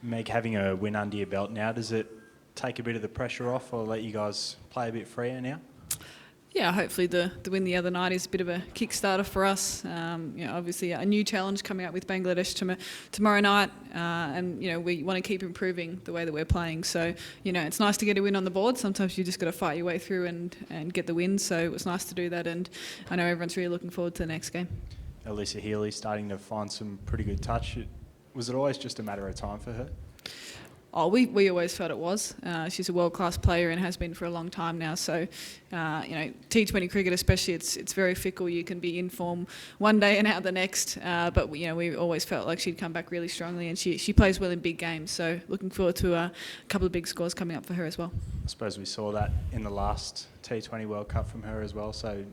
Meg, having a win under your belt now, does it take a bit of the pressure off or let you guys play a bit freer now? Yeah, hopefully the win the other night is a bit of a kickstarter for us. Obviously a new challenge coming up with Bangladesh tomorrow night, and we want to keep improving the way that we're playing. So it's nice to get a win on the board. Sometimes you just got to fight your way through and get the win. So it was nice to do that, and I know everyone's really looking forward to the next game. Elisa Healy starting to find some pretty good touch. Was it always just a matter of time for her? Oh, we always felt it was. She's a world-class player and has been for a long time now. So, T20 cricket especially, it's very fickle. You can be in form one day and out the next. But we always felt like she'd come back really strongly, and she plays well in big games. So, looking forward to a couple of big scores coming up for her as well. I suppose we saw that in the last T20 World Cup from her as well. So,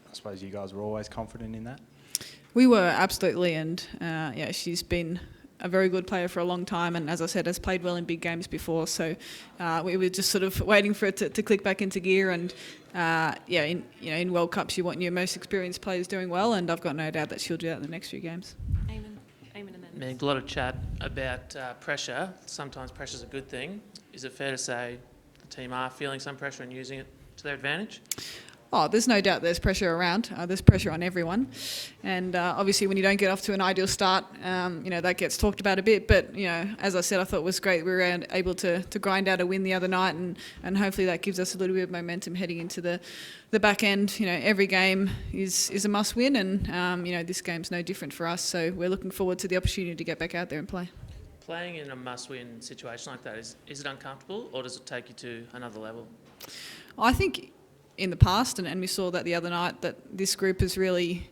I suppose you guys were always confident in that. We were, absolutely, and she's been a very good player for a long time, and as I said, has played well in big games before. So we were just sort of waiting for it to click back into gear. And in World Cups, you want your most experienced players doing well, and I've got no doubt that she'll do that in the next few games. Eamon and then Meg, a lot of chat about pressure. Sometimes pressure's a good thing. Is it fair to say the team are feeling some pressure and using it to their advantage? Oh, there's no doubt there's pressure around. There's pressure on everyone. And obviously when you don't get off to an ideal start, that gets talked about a bit. But, as I said, I thought it was great we were able to grind out a win the other night, and hopefully that gives us a little bit of momentum heading into the back end. Every game is a must win, and, this game's no different for us. So we're looking forward to the opportunity to get back out there and play. Playing in a must-win situation like that, is it uncomfortable, or does it take you to another level? I think in the past, and we saw that the other night, that this group has really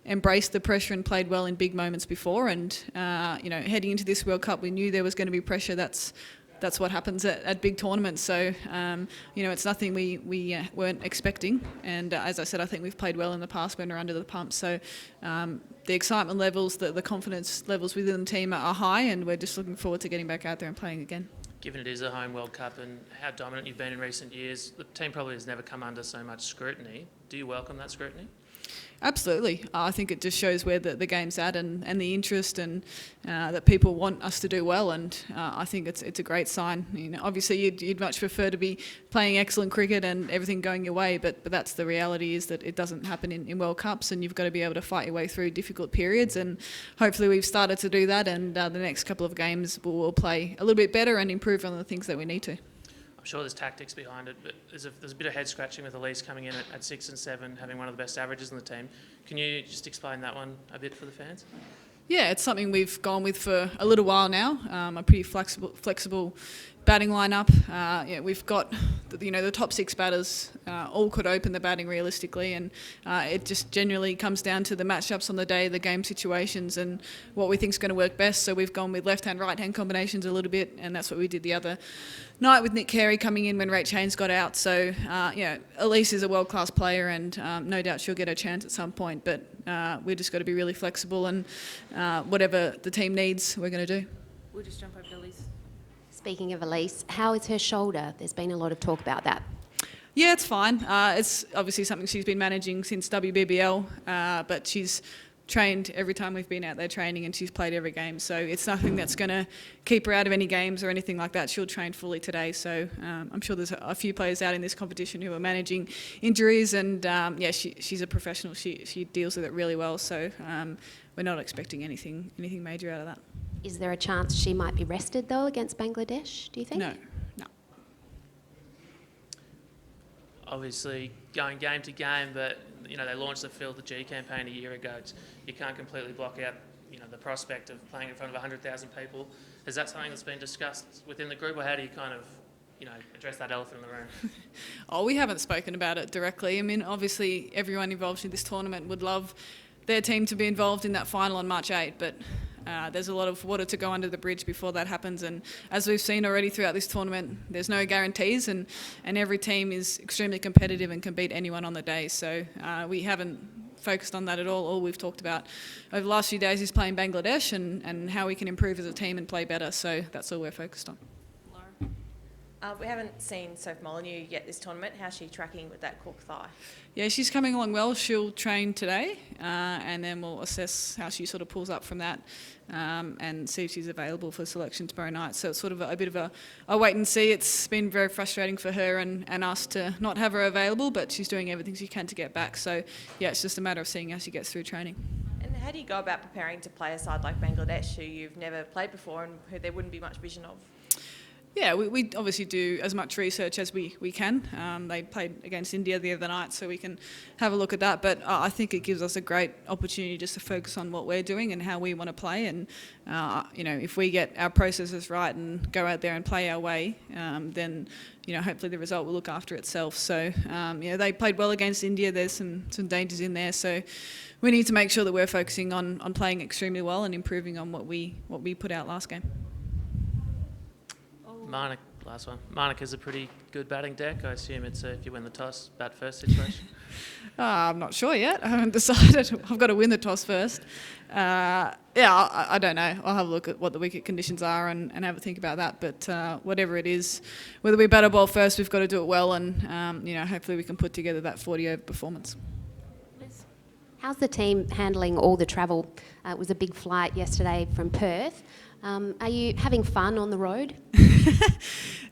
embraced the pressure and played well in big moments before. And heading into this World Cup, we knew there was going to be pressure. That's what happens at big tournaments. So it's nothing we weren't expecting. And as I said, I think we've played well in the past when we're under the pump. So the excitement levels, the confidence levels within the team are high, and we're just looking forward to getting back out there and playing again. Given it is a home World Cup and how dominant you've been in recent years, the team probably has never come under so much scrutiny. Do you welcome that scrutiny? Absolutely. I think it just shows where the game's at and the interest, and that people want us to do well, and I think it's a great sign. Obviously you'd much prefer to be playing excellent cricket and everything going your way, but that's the reality, is that it doesn't happen in World Cups, and you've got to be able to fight your way through difficult periods, and hopefully we've started to do that, and the next couple of games we'll play a little bit better and improve on the things that we need to. I'm sure there's tactics behind it, but there's a bit of head scratching with Elise coming in at 6 and 7, having one of the best averages in the team. Can you just explain that one a bit for the fans? Yeah, it's something we've gone with for a little while now. A pretty flexible batting lineup. We've got the top 6 batters all could open the batting realistically, and it just generally comes down to the matchups on the day, the game situations, and what we think is going to work best. So we've gone with left-hand, right-hand combinations a little bit, and that's what we did the other night with Nick Carey coming in when Rach Haynes got out. So Elise is a world-class player, and no doubt she'll get a chance at some point, but we've just got to be really flexible, and whatever the team needs, we're going to do. we'll just jump over to Elise. Speaking of Elise, how is her shoulder? There's been a lot of talk about that. Yeah, it's fine. It's obviously something she's been managing since WBBL, but she's trained every time we've been out there training, and she's played every game. So it's nothing that's going to keep her out of any games or anything like that. She'll train fully today. So I'm sure there's a few players out in this competition who are managing injuries, and she's a professional. She deals with it really well. So we're not expecting anything major out of that. Is there a chance she might be rested though against Bangladesh, do you think? No. Obviously going game to game, but they launched the Field the G campaign a year ago. You can't completely block out the prospect of playing in front of 100,000 people. Is that something that's been discussed within the group, or how do you kind of address that elephant in the room? We haven't spoken about it directly. I mean, obviously everyone involved in this tournament would love their team to be involved in that final on March 8, but there's a lot of water to go under the bridge before that happens, and as we've seen already throughout this tournament, there's no guarantees, and every team is extremely competitive and can beat anyone on the day. So we haven't focused on that at all. All we've talked about over the last few days is playing Bangladesh and how we can improve as a team and play better. So that's all we're focused on. Laura? We haven't seen Soph Molyneux yet this tournament. How's she tracking with that cork thigh? Yeah, she's coming along well. She'll train today, and then we'll assess how she sort of pulls up from that, and see if she's available for selection tomorrow night. So it's sort of a bit of a wait and see. It's been very frustrating for her and us to not have her available, but she's doing everything she can to get back. So yeah, it's just a matter of seeing how she gets through training. And how do you go about preparing to play a side like Bangladesh, who you've never played before and who there wouldn't be much vision of? Yeah, we obviously do as much research as we can. They played against India the other night, so we can have a look at that. But I think it gives us a great opportunity just to focus on what we're doing and how we want to play. And, if we get our processes right and go out there and play our way, then, hopefully the result will look after itself. So, they played well against India. There's some dangers in there. So we need to make sure that we're focusing on playing extremely well and improving on what we put out last game. Last one. Monica's a pretty good batting deck. I assume it's if you win the toss, bat first situation. I'm not sure yet. I haven't decided. I've got to win the toss first. I don't know. I'll have a look at what the wicket conditions are and have a think about that. But whatever it is, whether we bat or bowl first, we've got to do it well, and hopefully we can put together that 40-over performance. Liz? How's the team handling all the travel? It was a big flight yesterday from Perth. Are you having fun on the road?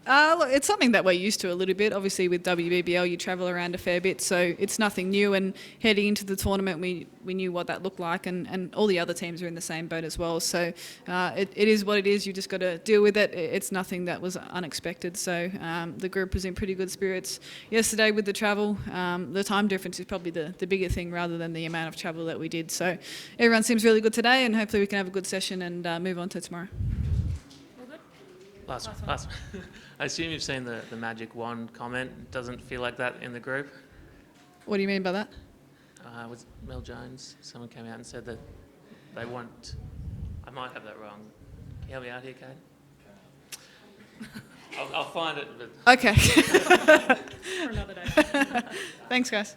Look, it's something that we're used to a little bit. Obviously, with WBBL, you travel around a fair bit, so it's nothing new. And heading into the tournament, we knew what that looked like, and all the other teams are in the same boat as well. So it is what it is. You just got to deal with it. It's nothing that was unexpected. So the group was in pretty good spirits yesterday with the travel. The time difference is probably the bigger thing rather than the amount of travel that we did. So everyone seems really good today, and hopefully we can have a good session and move on to tomorrow. All good? Last one. I assume you've seen the magic wand comment. Doesn't feel like that in the group. What do you mean by that? Was Mel Jones? Someone came out and said that they want. I might have that wrong. Can you help me out here, Kate? I'll find it. But Okay. For another day. Thanks, guys.